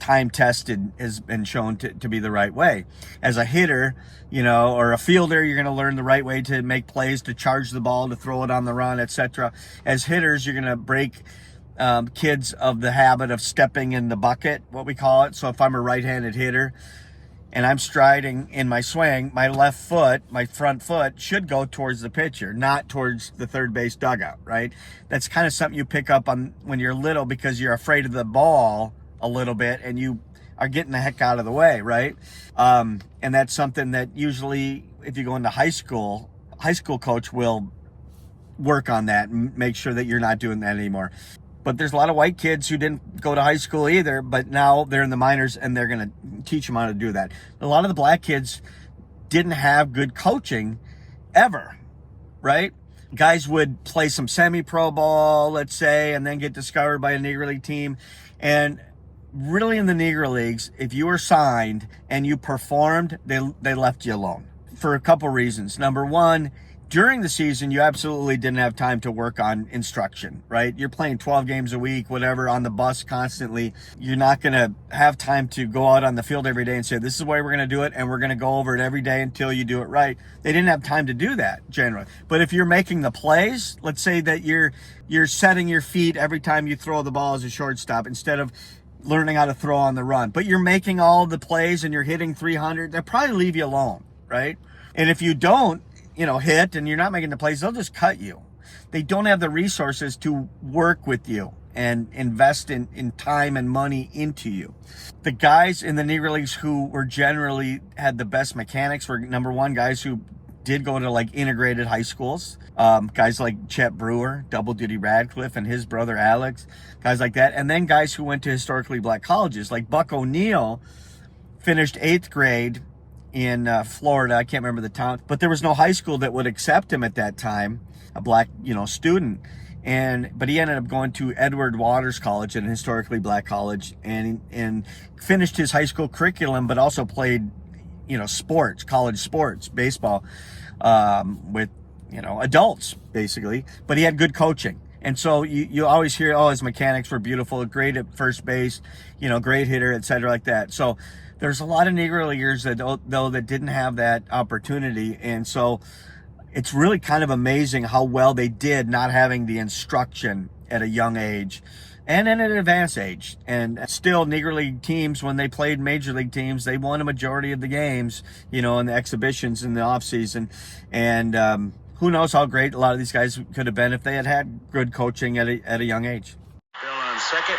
time tested, has been shown to be the right way. As a hitter, or a fielder, you're going to learn the right way to make plays, to charge the ball, to throw it on the run, etc. As hitters, you're going to break kids of the habit of stepping in the bucket, what we call it. So if I'm a right-handed hitter and I'm striding in my swing, my left foot, my front foot, should go towards the pitcher, not towards the third base dugout, right? That's kind of something you pick up on when you're little, because you're afraid of the ball a little bit and you are getting the heck out of the way, right? And that's something that usually, if you go into high school coach will work on that and make sure that you're not doing that anymore. But there's a lot of white kids who didn't go to high school either, but now they're in the minors and they're going to teach them how to do that. A lot of the black kids didn't have good coaching ever, right? Guys would play some semi-pro ball, let's say, and then get discovered by a Negro League team. And really in the Negro Leagues, if you were signed and you performed, they left you alone for a couple reasons. Number one, during the season, you absolutely didn't have time to work on instruction, right? You're playing 12 games a week, whatever, on the bus constantly. You're not going to have time to go out on the field every day and say, this is the way we're going to do it, and we're going to go over it every day until you do it right. They didn't have time to do that, generally. But if you're making the plays, let's say that you're setting your feet every time you throw the ball as a shortstop instead of learning how to throw on the run, but you're making all the plays and you're hitting 300, they'll probably leave you alone, right? And if you don't, hit and you're not making the plays, they'll just cut you. They don't have the resources to work with you and invest in time and money into you. The guys in the Negro Leagues who were generally had the best mechanics were, number one, guys who did go to like integrated high schools. Guys like Chet Brewer, double Duty Radcliffe, and his brother Alex, guys like that. And then guys who went to historically black colleges, like Buck O'Neill finished 8th grade in Florida. I can't remember the town, but there was no high school that would accept him at that time, a black, student. But he ended up going to Edward Waters College, an historically black college, and finished his high school curriculum, but also played, sports, college sports, baseball, with, adults basically, but he had good coaching. And so you always hear, his mechanics were beautiful, great at first base, great hitter, et cetera, like that. So there's a lot of Negro Leaguers that didn't have that opportunity. And so it's really kind of amazing how well they did not having the instruction at a young age and at an advanced age. And still, Negro League teams, when they played major league teams, they won a majority of the games, in the exhibitions in the offseason. And who knows how great a lot of these guys could have been if they had good coaching at a young age. Bill on second.